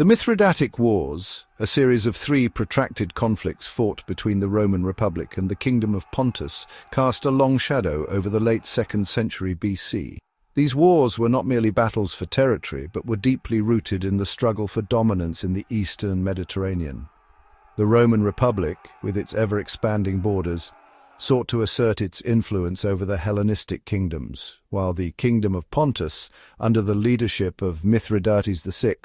The Mithridatic Wars, a series of 3 protracted conflicts fought between the Roman Republic and the Kingdom of Pontus, cast a long shadow over the late 2nd century BC. These wars were not merely battles for territory, but were deeply rooted in the struggle for dominance in the eastern Mediterranean. The Roman Republic, with its ever-expanding borders, sought to assert its influence over the Hellenistic kingdoms, while the Kingdom of Pontus, under the leadership of Mithridates VI,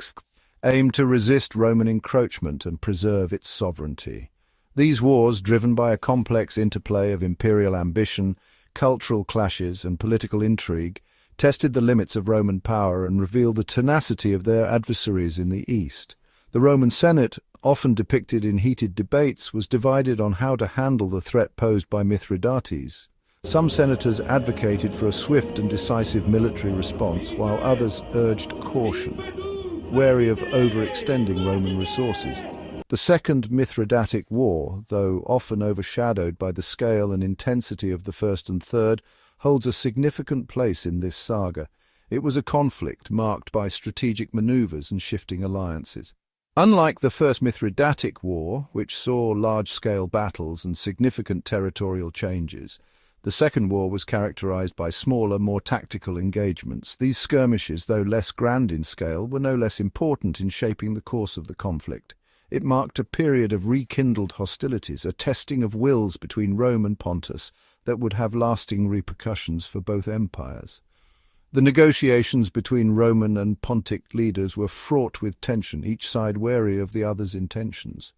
aimed to resist Roman encroachment and preserve its sovereignty. These wars, driven by a complex interplay of imperial ambition, cultural clashes, and political intrigue, tested the limits of Roman power and revealed the tenacity of their adversaries in the East. The Roman Senate, often depicted in heated debates, was divided on how to handle the threat posed by Mithridates. Some senators advocated for a swift and decisive military response, while others urged caution, wary of overextending Roman resources. The Second Mithridatic War, though often overshadowed by the scale and intensity of the First and Third, holds a significant place in this saga. It was a conflict marked by strategic maneuvers and shifting alliances. Unlike the First Mithridatic War, which saw large-scale battles and significant territorial changes, the Second War was characterized by smaller, more tactical engagements. These skirmishes, though less grand in scale, were no less important in shaping the course of the conflict. It marked a period of rekindled hostilities, a testing of wills between Rome and Pontus that would have lasting repercussions for both empires. The negotiations between Roman and Pontic leaders were fraught with tension, each side wary of the other's intentions.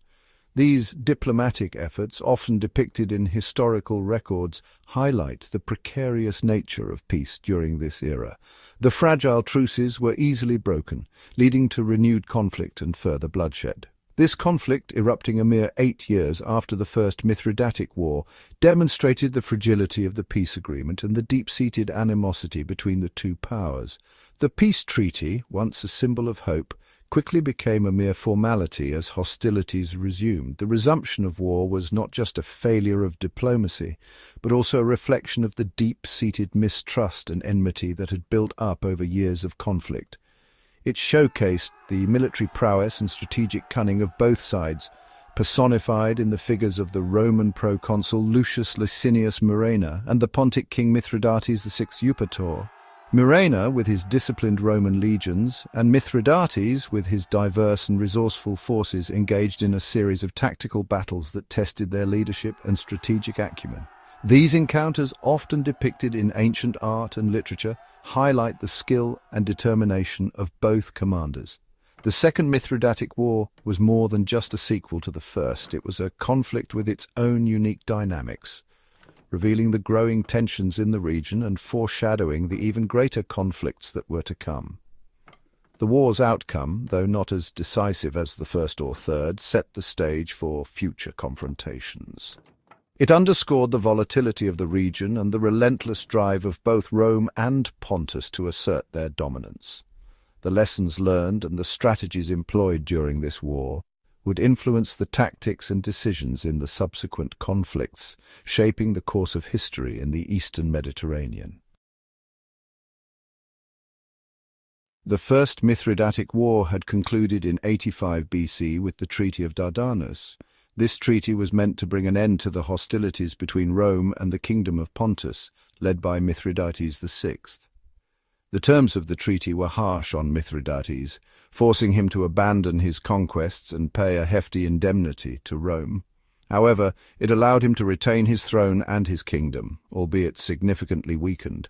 These diplomatic efforts, often depicted in historical records, highlight the precarious nature of peace during this era. The fragile truces were easily broken, leading to renewed conflict and further bloodshed. This conflict, erupting a mere 8 years after the First Mithridatic War, demonstrated the fragility of the peace agreement and the deep-seated animosity between the two powers. The peace treaty, once a symbol of hope, quickly became a mere formality as hostilities resumed. The resumption of war was not just a failure of diplomacy, but also a reflection of the deep-seated mistrust and enmity that had built up over years of conflict. It showcased the military prowess and strategic cunning of both sides, personified in the figures of the Roman proconsul Lucius Licinius Murena and the Pontic king Mithridates VI Eupator. Murena, with his disciplined Roman legions, and Mithridates, with his diverse and resourceful forces, engaged in a series of tactical battles that tested their leadership and strategic acumen. These encounters, often depicted in ancient art and literature, highlight the skill and determination of both commanders. The Second Mithridatic War was more than just a sequel to the first. It was a conflict with its own unique dynamics, revealing the growing tensions in the region and foreshadowing the even greater conflicts that were to come. The war's outcome, though not as decisive as the first or third, set the stage for future confrontations. It underscored the volatility of the region and the relentless drive of both Rome and Pontus to assert their dominance. The lessons learned and the strategies employed during this war would influence the tactics and decisions in the subsequent conflicts, shaping the course of history in the eastern Mediterranean. The First Mithridatic War had concluded in 85 BC with the Treaty of Dardanus. This treaty was meant to bring an end to the hostilities between Rome and the Kingdom of Pontus, led by Mithridates VI. The terms of the treaty were harsh on Mithridates, forcing him to abandon his conquests and pay a hefty indemnity to Rome. However, it allowed him to retain his throne and his kingdom, albeit significantly weakened.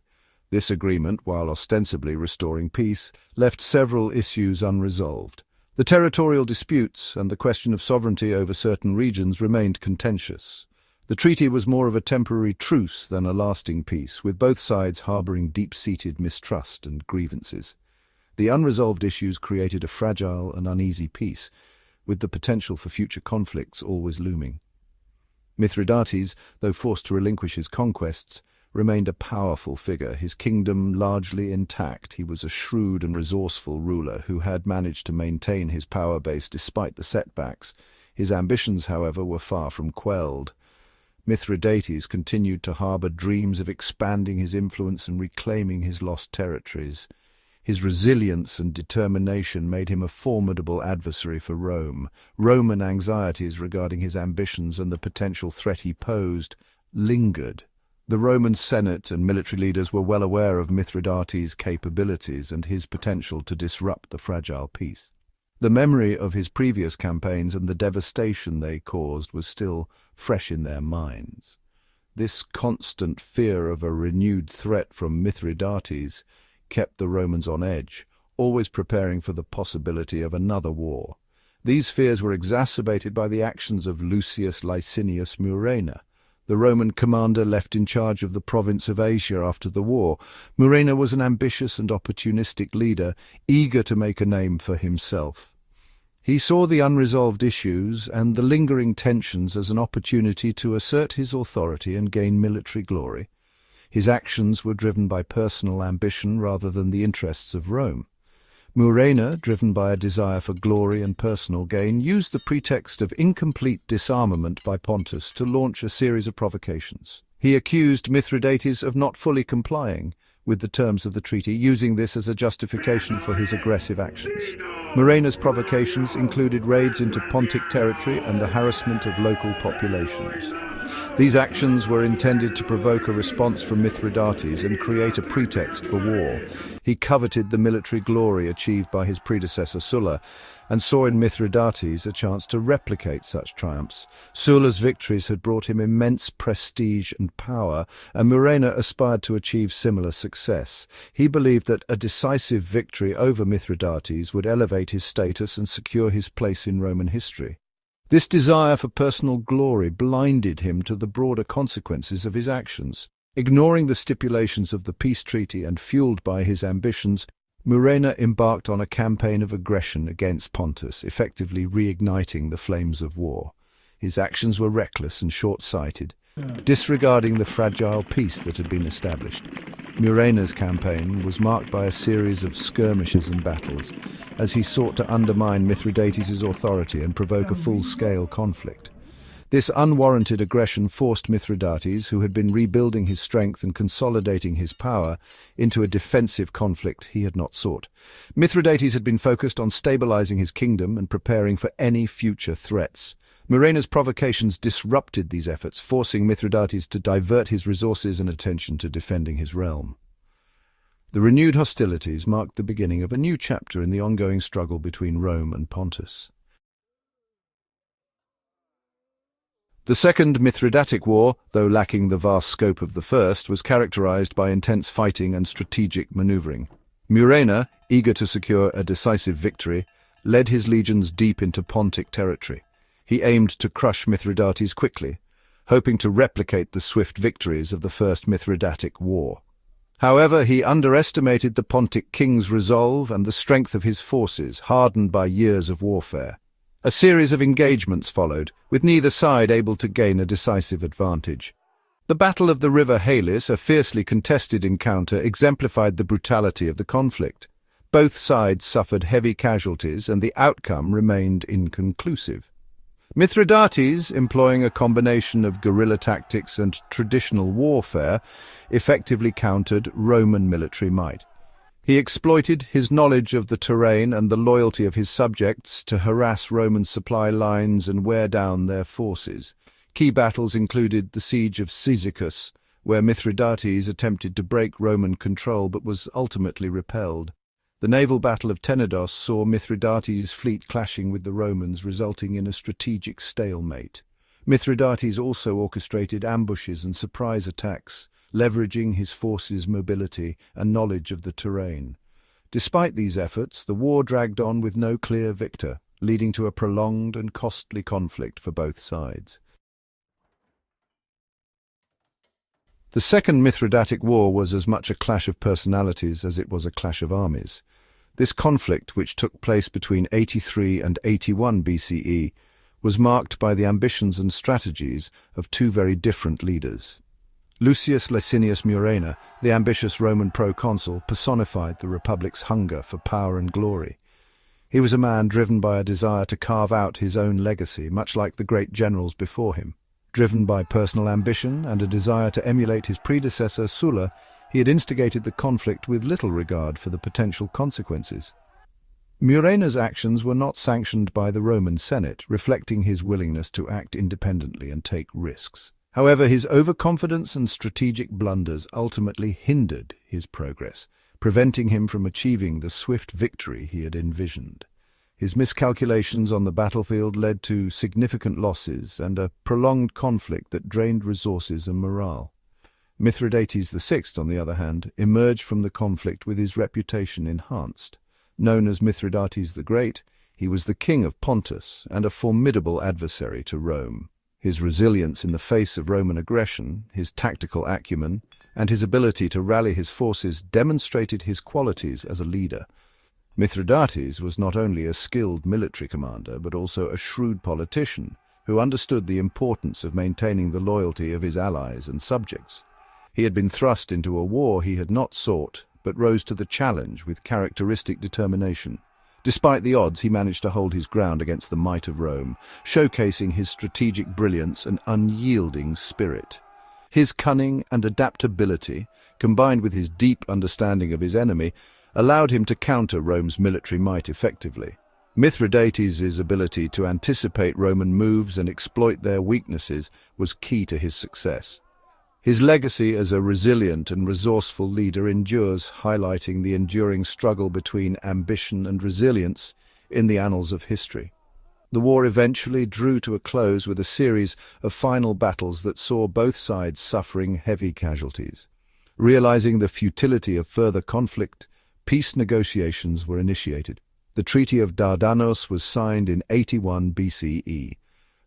This agreement, while ostensibly restoring peace, left several issues unresolved. The territorial disputes and the question of sovereignty over certain regions remained contentious. The treaty was more of a temporary truce than a lasting peace, with both sides harboring deep-seated mistrust and grievances. The unresolved issues created a fragile and uneasy peace, with the potential for future conflicts always looming. Mithridates, though forced to relinquish his conquests, remained a powerful figure, his kingdom largely intact. He was a shrewd and resourceful ruler who had managed to maintain his power base despite the setbacks. His ambitions, however, were far from quelled. Mithridates continued to harbor dreams of expanding his influence and reclaiming his lost territories. His resilience and determination made him a formidable adversary for Rome. Roman anxieties regarding his ambitions and the potential threat he posed lingered. The Roman Senate and military leaders were well aware of Mithridates' capabilities and his potential to disrupt the fragile peace. The memory of his previous campaigns and the devastation they caused was still fresh in their minds. This constant fear of a renewed threat from Mithridates kept the Romans on edge, always preparing for the possibility of another war. These fears were exacerbated by the actions of Lucius Licinius Murena, the Roman commander left in charge of the province of Asia after the war. Murena was an ambitious and opportunistic leader, eager to make a name for himself. He saw the unresolved issues and the lingering tensions as an opportunity to assert his authority and gain military glory. His actions were driven by personal ambition rather than the interests of Rome. Murena, driven by a desire for glory and personal gain, used the pretext of incomplete disarmament by Pontus to launch a series of provocations. He accused Mithridates of not fully complying with the terms of the treaty, using this as a justification for his aggressive actions. Murena's provocations included raids into Pontic territory and the harassment of local populations. These actions were intended to provoke a response from Mithridates and create a pretext for war. He coveted the military glory achieved by his predecessor Sulla, and saw in Mithridates a chance to replicate such triumphs. Sulla's victories had brought him immense prestige and power, and Murena aspired to achieve similar success. He believed that a decisive victory over Mithridates would elevate his status and secure his place in Roman history. This desire for personal glory blinded him to the broader consequences of his actions. Ignoring the stipulations of the peace treaty and fueled by his ambitions, Murena embarked on a campaign of aggression against Pontus, effectively reigniting the flames of war. His actions were reckless and short-sighted, disregarding the fragile peace that had been established. Murena's campaign was marked by a series of skirmishes and battles, as he sought to undermine Mithridates' authority and provoke a full-scale conflict. This unwarranted aggression forced Mithridates, who had been rebuilding his strength and consolidating his power, into a defensive conflict he had not sought. Mithridates had been focused on stabilizing his kingdom and preparing for any future threats. Murena's provocations disrupted these efforts, forcing Mithridates to divert his resources and attention to defending his realm. The renewed hostilities marked the beginning of a new chapter in the ongoing struggle between Rome and Pontus. The Second Mithridatic War, though lacking the vast scope of the first, was characterized by intense fighting and strategic maneuvering. Murena, eager to secure a decisive victory, led his legions deep into Pontic territory. He aimed to crush Mithridates quickly, hoping to replicate the swift victories of the First Mithridatic War. However, he underestimated the Pontic king's resolve and the strength of his forces, hardened by years of warfare. A series of engagements followed, with neither side able to gain a decisive advantage. The Battle of the River Halys, a fiercely contested encounter, exemplified the brutality of the conflict. Both sides suffered heavy casualties, and the outcome remained inconclusive. Mithridates, employing a combination of guerrilla tactics and traditional warfare, effectively countered Roman military might. He exploited his knowledge of the terrain and the loyalty of his subjects to harass Roman supply lines and wear down their forces. Key battles included the siege of Cyzicus, where Mithridates attempted to break Roman control but was ultimately repelled. The naval battle of Tenedos saw Mithridates' fleet clashing with the Romans, resulting in a strategic stalemate. Mithridates also orchestrated ambushes and surprise attacks, leveraging his forces' mobility and knowledge of the terrain. Despite these efforts, the war dragged on with no clear victor, leading to a prolonged and costly conflict for both sides. The Second Mithridatic War was as much a clash of personalities as it was a clash of armies. This conflict, which took place between 83 and 81 BCE, was marked by the ambitions and strategies of two very different leaders. Lucius Licinius Murena, the ambitious Roman proconsul, personified the Republic's hunger for power and glory. He was a man driven by a desire to carve out his own legacy, much like the great generals before him. Driven by personal ambition and a desire to emulate his predecessor Sulla, He had instigated the conflict with little regard for the potential consequences. Murena's actions were not sanctioned by the Roman Senate, reflecting his willingness to act independently and take risks. However, his overconfidence and strategic blunders ultimately hindered his progress, preventing him from achieving the swift victory he had envisioned. His miscalculations on the battlefield led to significant losses and a prolonged conflict that drained resources and morale. Mithridates VI, on the other hand, emerged from the conflict with his reputation enhanced. Known as Mithridates the Great, he was the king of Pontus and a formidable adversary to Rome. His resilience in the face of Roman aggression, his tactical acumen, and his ability to rally his forces demonstrated his qualities as a leader. Mithridates was not only a skilled military commander, but also a shrewd politician who understood the importance of maintaining the loyalty of his allies and subjects. He had been thrust into a war he had not sought, but rose to the challenge with characteristic determination. Despite the odds, he managed to hold his ground against the might of Rome, showcasing his strategic brilliance and unyielding spirit. His cunning and adaptability, combined with his deep understanding of his enemy, allowed him to counter Rome's military might effectively. Mithridates' ability to anticipate Roman moves and exploit their weaknesses was key to his success. His legacy as a resilient and resourceful leader endures, highlighting the enduring struggle between ambition and resilience in the annals of history. The war eventually drew to a close with a series of final battles that saw both sides suffering heavy casualties. Realizing the futility of further conflict, peace negotiations were initiated. The Treaty of Dardanos was signed in 81 BCE,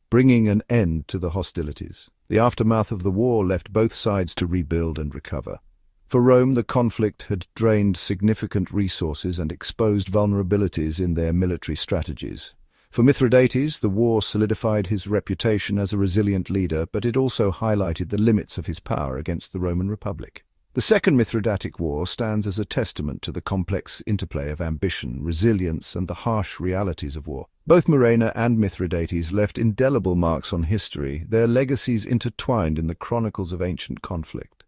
bringing an end to the hostilities. The aftermath of the war left both sides to rebuild and recover. For Rome, the conflict had drained significant resources and exposed vulnerabilities in their military strategies. For Mithridates, the war solidified his reputation as a resilient leader, but it also highlighted the limits of his power against the Roman Republic. The Second Mithridatic War stands as a testament to the complex interplay of ambition, resilience, and the harsh realities of war. Both Murena and Mithridates left indelible marks on history, their legacies intertwined in the chronicles of ancient conflict.